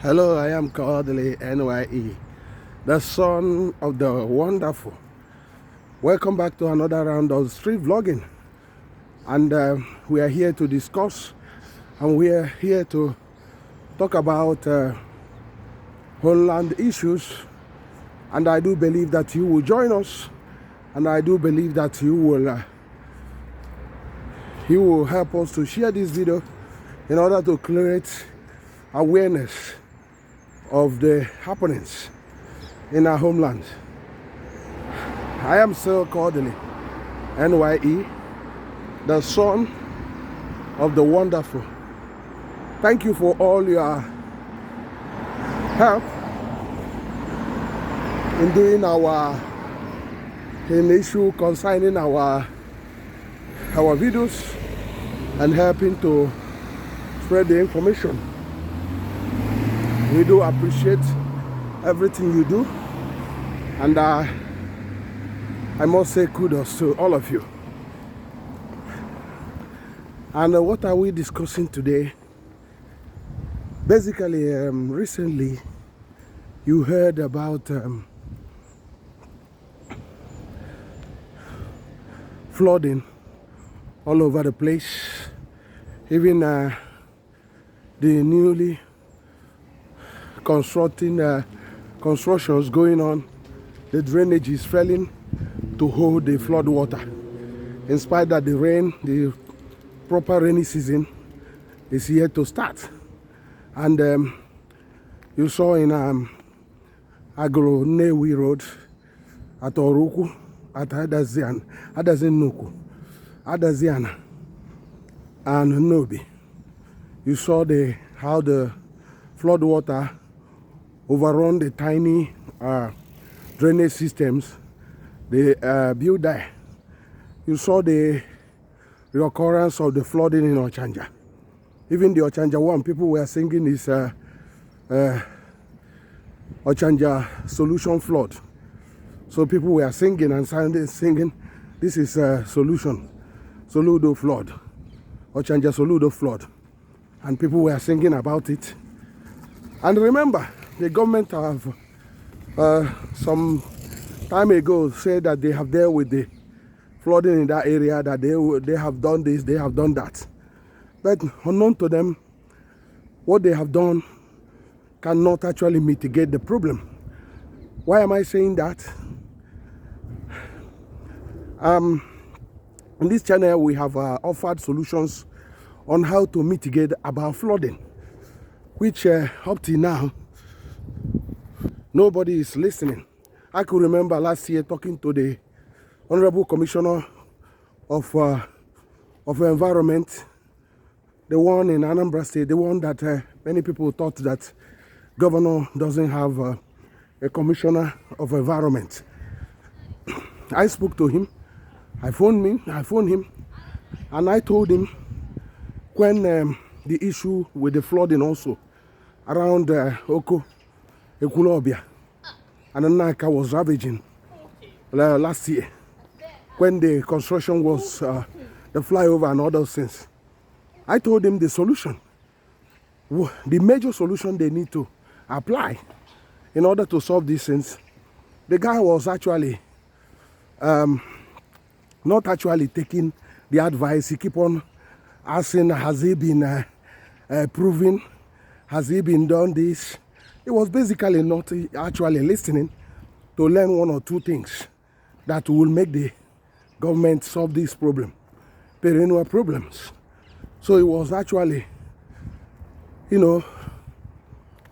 Hello, I am Kodili-nye, the son of the wonderful. Welcome back to another round of street vlogging. And we are here to discuss, and we are here to talk about homeland issues. And I do believe that you will join us, and I do believe that you will help us to share this video in order to create awareness of the happenings in our homeland. I am still Kodili-nye, the son of the wonderful. Thank you for all your help in doing in issue concerning our videos and helping to spread the information. We do appreciate everything you do, and I must say kudos to all of you. And what are we discussing today? Basically, recently you heard about flooding all over the place. Even the newly constructions going on, the drainage is failing to hold the flood water, in spite that the proper rainy season is here to start. And you saw in Agro-Newi Road at Oruku, at Adazinuku, Adaziana, and Nobi, you saw how the flood water overrun the tiny drainage systems they built there. You saw the reoccurrence of the flooding in Ochanja. Even the Ochanja one, people were singing is Ochanja solution flood. So people were singing and singing, this is Solutions.Is flood, Ochanja-Soludo flood. And people were singing about it. And remember, the government have some time ago said that they have dealt with the flooding in that area, that they have done this, they have done that. But unknown to them, what they have done cannot actually mitigate the problem. Why am I saying that? In this channel, we have offered solutions on how to mitigate about flooding, which up till now, nobody is listening. I could remember last year talking to the Honorable Commissioner of Environment, the one in Anambra State, the one that many people thought that governor doesn't have a Commissioner of Environment. I spoke to him, I phoned him, and I told him when the issue with the flooding also around Oko, Ekulobia, and Anaka was ravaging last year, when the construction was the flyover and all those things. I told him the solution, the major solution they need to apply in order to solve these things. The guy was actually not actually taking the advice. He keep on asking, has he been proven? Has he been done this? He was basically not actually listening to learn one or two things that will make the government solve this problem, perennial problems. So he was actually,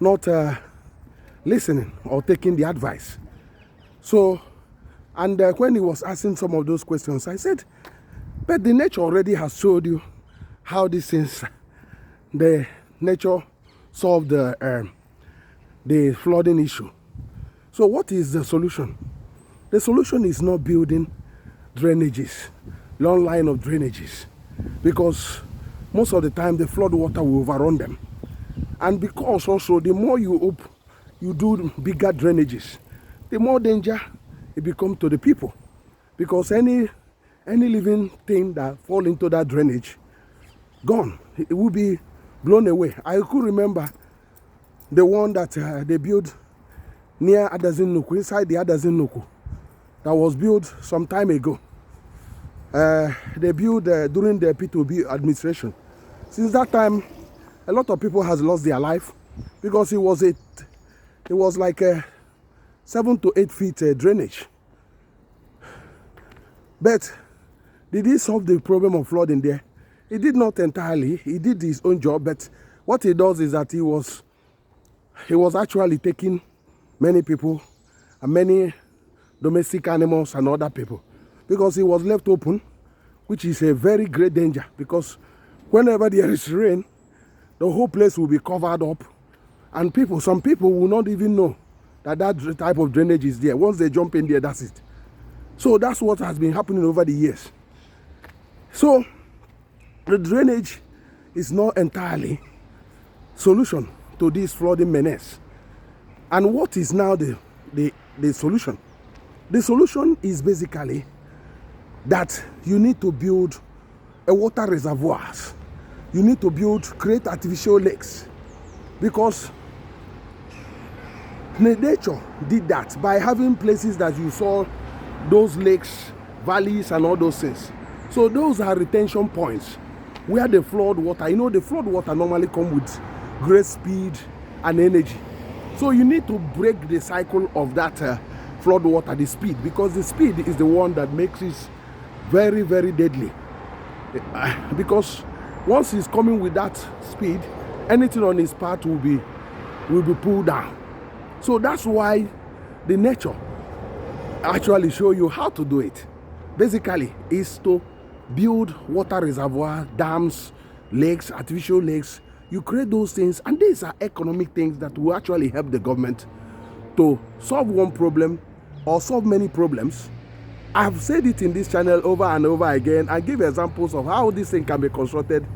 not listening or taking the advice. So, and when he was asking some of those questions, I said, but the nature already has showed you how these things, the nature solved the flooding issue. So what is the solution? The solution is not building drainages, long line of drainages, because most of the time the flood water will overrun them. And because also the more you do bigger drainages, the more danger it becomes to the people, because any living thing that fall into that drainage, gone. It will be blown away. I could remember the one that they built near Adazinuku, inside the Adazinuku, that was built some time ago. They built during the P2B administration. Since that time, a lot of people has lost their life because it was like a 7 to 8 feet drainage. But did he solve the problem of flooding there? He did not entirely. He did his own job, but what he does is that he was actually taking many people and many domestic animals and other people, because it was left open, which is a very great danger, because whenever there is rain, the whole place will be covered up, and some people will not even know that type of drainage is there. Once they jump in there, that's it. So that's what has been happening over the years. So the drainage is not entirely solution to this flooding menace. And what is now the solution? The solution is basically that you need to build a water reservoirs. You need to create artificial lakes, because nature did that by having places that you saw those lakes, valleys, and all those things. So those are retention points where the flood water, the flood water normally come with great speed and energy. So you need to break the cycle of that flood water, the speed, because the speed is the one that makes it very, very deadly. Because once he's coming with that speed, anything on his path will be pulled down. So that's why the nature actually show you how to do it. Basically, is to build water reservoir, dams, lakes, artificial lakes. You create those things, and these are economic things that will actually help the government to solve one problem or solve many problems. I've said it in this channel over and over again. I give examples of how this thing can be constructed.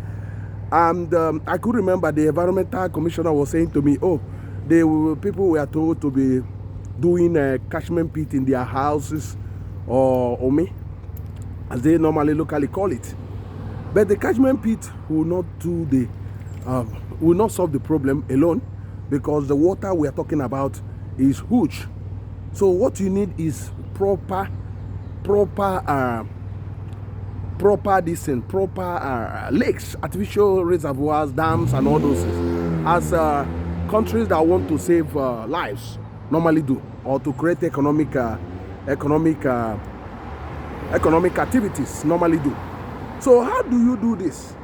And I could remember the environmental commissioner was saying to me, people were told to be doing a catchment pit in their houses, or ome, as they normally locally call it. But the catchment pit will not solve the problem alone, because the water we are talking about is huge. So what you need is proper lakes, artificial reservoirs, dams, and all those things, as countries that want to save lives normally do, or to create economic activities normally do. So how do you do this?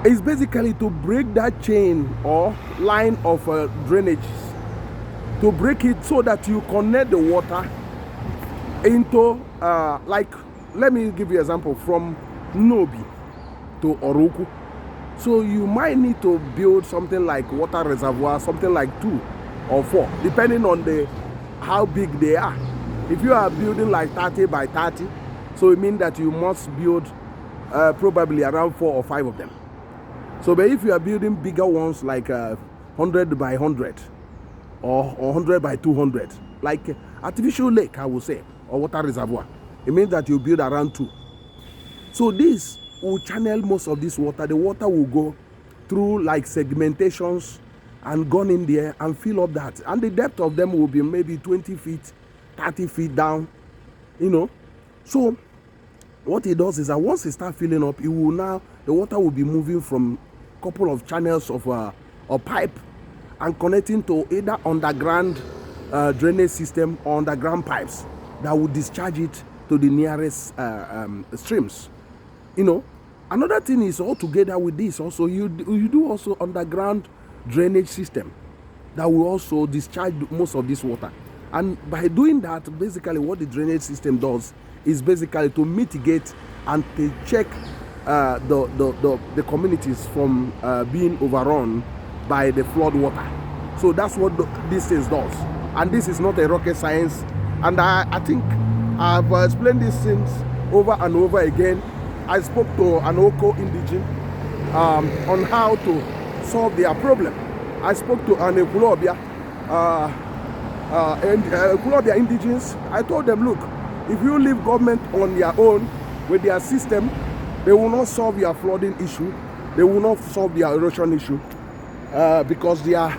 It's basically to break that chain or line of drainage, to break it so that you connect the water into let me give you an example, from Nobi to Oruku. So you might need to build something like water reservoir, something like 2 or 4, depending on how big they are. If you are building like 30 by 30, so it means that you must build probably around 4 or 5 of them. So but if you are building bigger ones like 100 by 100 or 100 by 200, like artificial lake, I would say, or water reservoir, it means that you build around 2. So this will channel most of this water. The water will go through like segmentations and gone in there and fill up that. And the depth of them will be maybe 20 feet, 30 feet down, So what it does is that once it starts filling up, the water will be moving from a couple of channels of a pipe and connecting to either underground drainage system or underground pipes that will discharge it to the nearest streams. Another thing is, all together with this also, you do also underground drainage system that will also discharge most of this water. And by doing that, basically what the drainage system does is basically to mitigate and to check the communities from being overrun by the flood water. So that's what this thing does. And this is not a rocket science. And I think I've explained these things over and over again. I spoke to an Oko indigene on how to solve their problem. I spoke to an Ekulobia indigenes. I told them, look, if you leave government on their own with their system, they will not solve your flooding issue. They will not solve their erosion issue. because the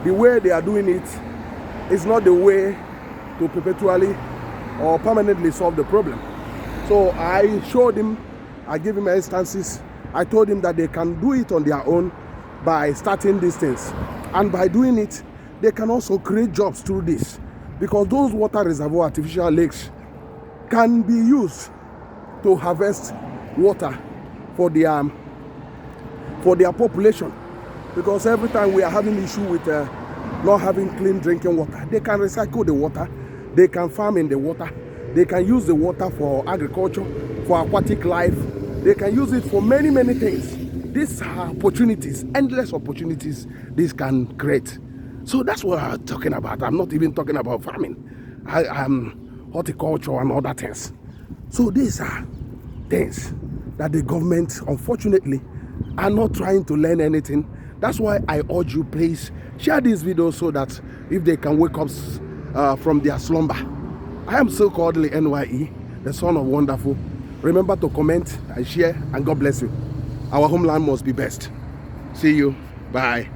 way they are doing it is not the way to perpetually or permanently solve the problem. So I showed him, I gave him instances. I told him that they can do it on their own by starting these things, and by doing it they can also create jobs through this, because those water reservoir artificial lakes can be used to harvest water for their population. Because every time we are having issue with not having clean drinking water, they can recycle the water, they can farm in the water, they can use the water for agriculture, for aquatic life, they can use it for many things. These are opportunities, endless opportunities this can create. So that's what I'm talking about. I'm not even talking about farming. I'm horticulture and other things. So these are things that the government, unfortunately, are not trying to learn anything. That's why I urge you, please share this video so that if they can wake up from their slumber. I am so Kodili-nye, the son of wonderful. Remember to comment and share, and God bless you. Our homeland must be best. See you. Bye.